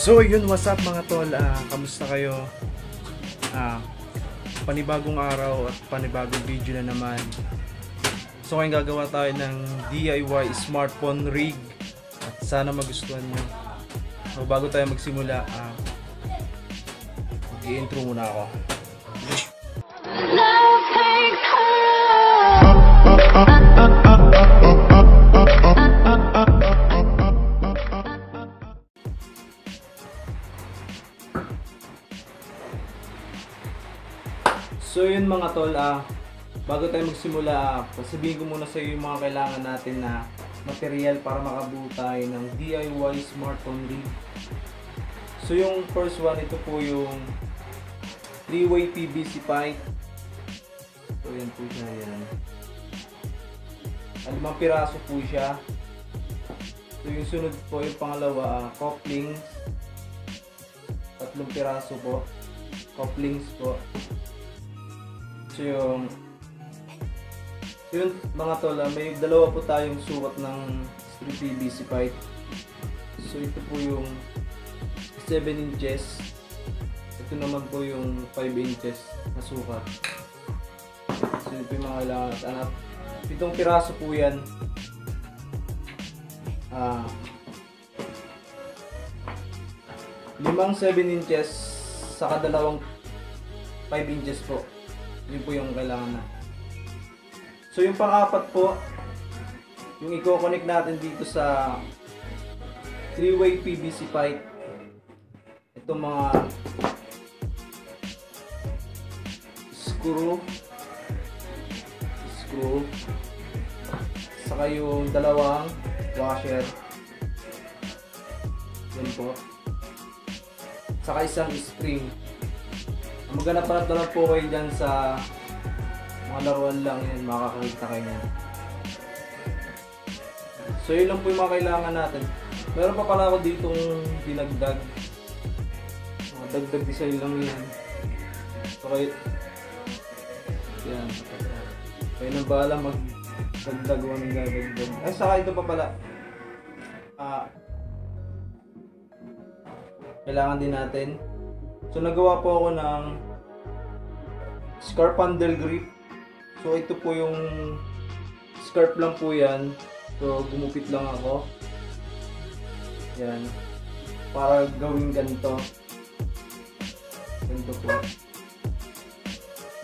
So yun, what's up mga tol, kamusta kayo? Panibagong araw at panibagong video na naman. So ngayon gagawa tayo ng DIY smartphone rig at sana magustuhan nyo. So bago tayo magsimula, mag-i-intro muna ako. So yun mga tol, bago tayo magsimula, sabihin ko muna sa iyo yung mga kailangan natin na material para makabuo tayo ng DIY smartphone rig. So yung first one, ito po yung 3-way PVC pipe. So yan po siya, yan. 5 piraso po siya. So yung sunod po, yung pangalawa, couplings. 3 piraso po, couplings po. So yung mga tol, may dalawa po tayong sukat ng strip PVC pipe. So ito po yung 7 inches. Ito naman po yung 5 inches na sukat. So ito yung mga kailangan. 7 piraso po yan. 5 7 inches saka 2 5 inches po. Yun po yung kailangan na. So yung pang-apat po, yung i-connect natin dito sa 3-way PVC pipe. Itong mga screw, saka yung 2 washer. Yan po. Saka isang spring. Maghanap-hanap na lang po kayo dyan sa mga laruan lang yan, makakakita kayo yan. So yun lang po yung mga kailangan natin. Meron pa pala ako ditong dinagdag. Mga dagdag design lang yan. So kayo, yan. Kayo nang bahala magdagdag o anong dadagdag. Ay, saka ito pa pala. Kailangan din natin. So nagawa po ako ng scarf handle grip. So ito po yung scarf lang po yan. So gumupit lang ako. Yan. Para gawing ganito. Ganito po.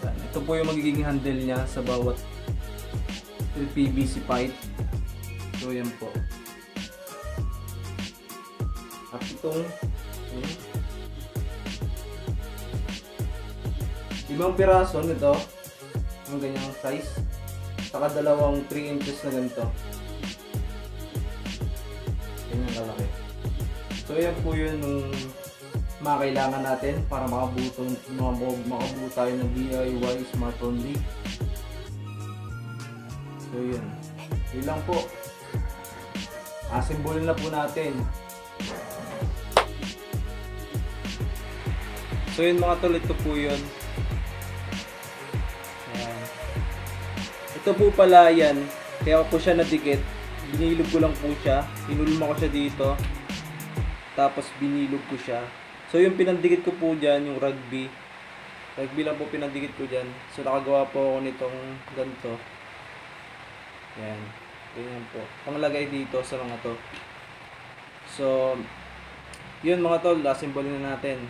Yan. Ito po yung magiging handle niya sa bawat PVC pipe. So yan po. At itong 5 piraso nito, yung ganyang size, saka 2 3 inches na ganito. Ganyan kalaki. So yan po yun yung mga kailangan natin para makabuo tayo ng DIY smartphone rig. So yun. Yun lang po. Assemble na po natin. So yun mga tol, ito po yun. Ito po pala yan, kaya po siya nadikit. Binilog ko lang po siya, hinulma ko siya dito, tapos binilog ko siya. So yung pinandikit ko po dyan, yung rugby lang po pinandikit ko dyan. So nakagawa po ako nitong ganito. Yan, ganyan po. Panglagay dito sa mga to. So yun mga tol, assemble na natin.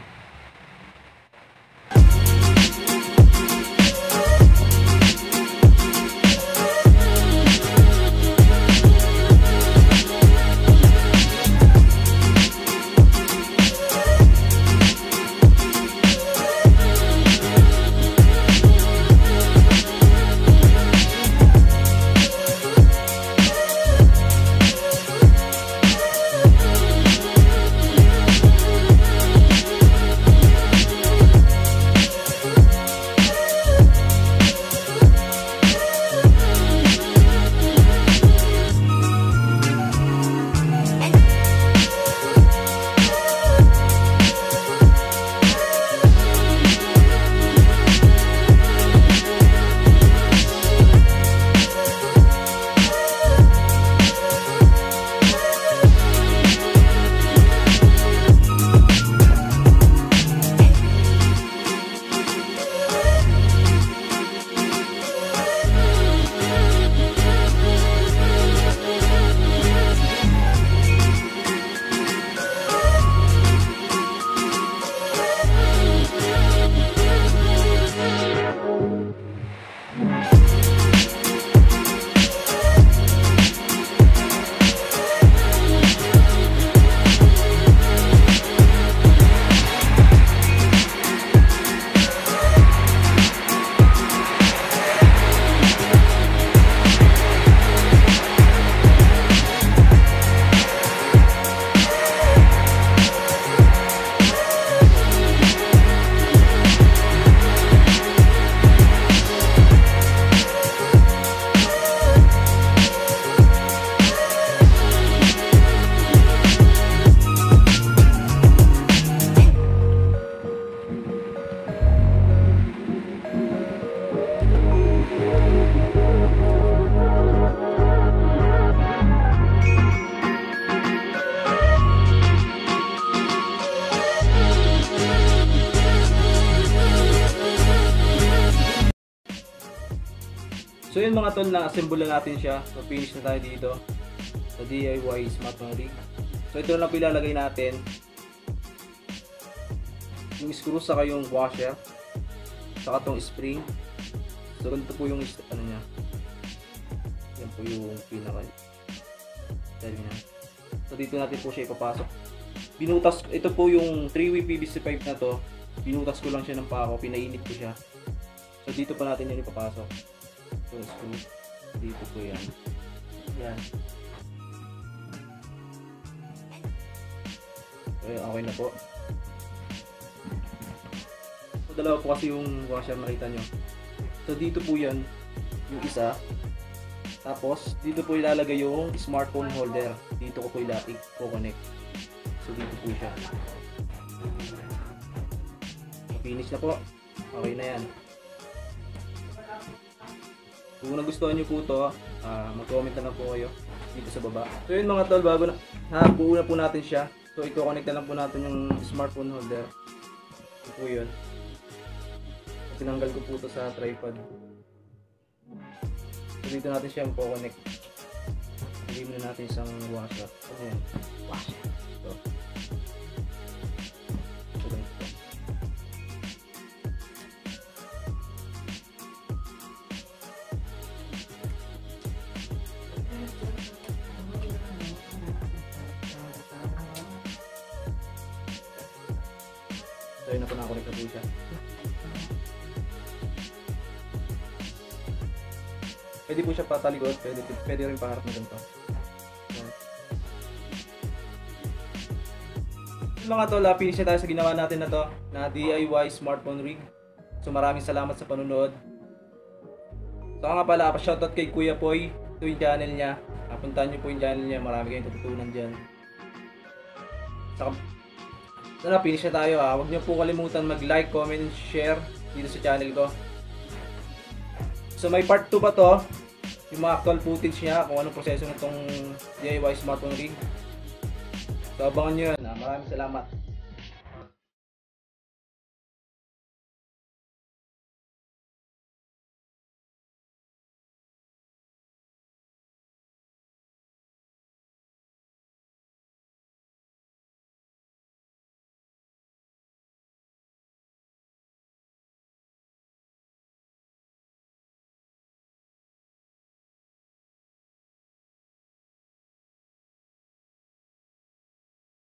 So yun mga tol, na-assemble na natin siya. So finish na tayo dito sa DIY smartphone rig. So ito na lang po ilalagay natin. Yung screw saka yung washer. Saka tong spring. So ganito po yung ano niya. Yan po yung pinaka. Niya. So dito natin po siya ipapasok. Binutas, ito po yung 3-way PVC pipe na to. Binutas ko lang siya ng pako, pinainit ko siya. So dito pa natin yan ipapasok. So screw. Dito po yan. Yan. So okay na po. So dalawa po kasi yung washer, makita nyo. So dito po yan, yung isa. Tapos dito po ilalagay yung smartphone holder. Dito ko po i-connect. So dito po siya. Finish na po. Okay na yan. Kung nagustuhan nyo po ito, mag-comment na lang po kayo dito sa baba. So yun mga tol, bago na buo na po natin siya. So i-connect na lang po natin yung smartphone holder. Ito po yun. Tinanggal ko po ito sa tripod. So dito natin siya i-connect. Lagay muna natin isang washer. Ayan. Washer. So. So ganito po. So yun na po, nakakonect na po siya. Pwede po siya patalikod, pwede rin paharap na ganito. So, mga tol, finish na tayo sa ginawa natin na to, na DIY smartphone rig. So maraming salamat sa panunod. So nga pala, shoutout kay Kuya Poy, ito yung channel niya. Puntahan nyo po yung channel niya, marami kayong tututunan dyan. Sana finish na tayo ha. Huwag nyo po kalimutan mag-like, comment, share dito sa channel ko. So may part 2 pa to, yung mga actual footage niya, kung anong proseso nitong DIY smartphone rig. So abangan nyo yun ha. Maraming salamat.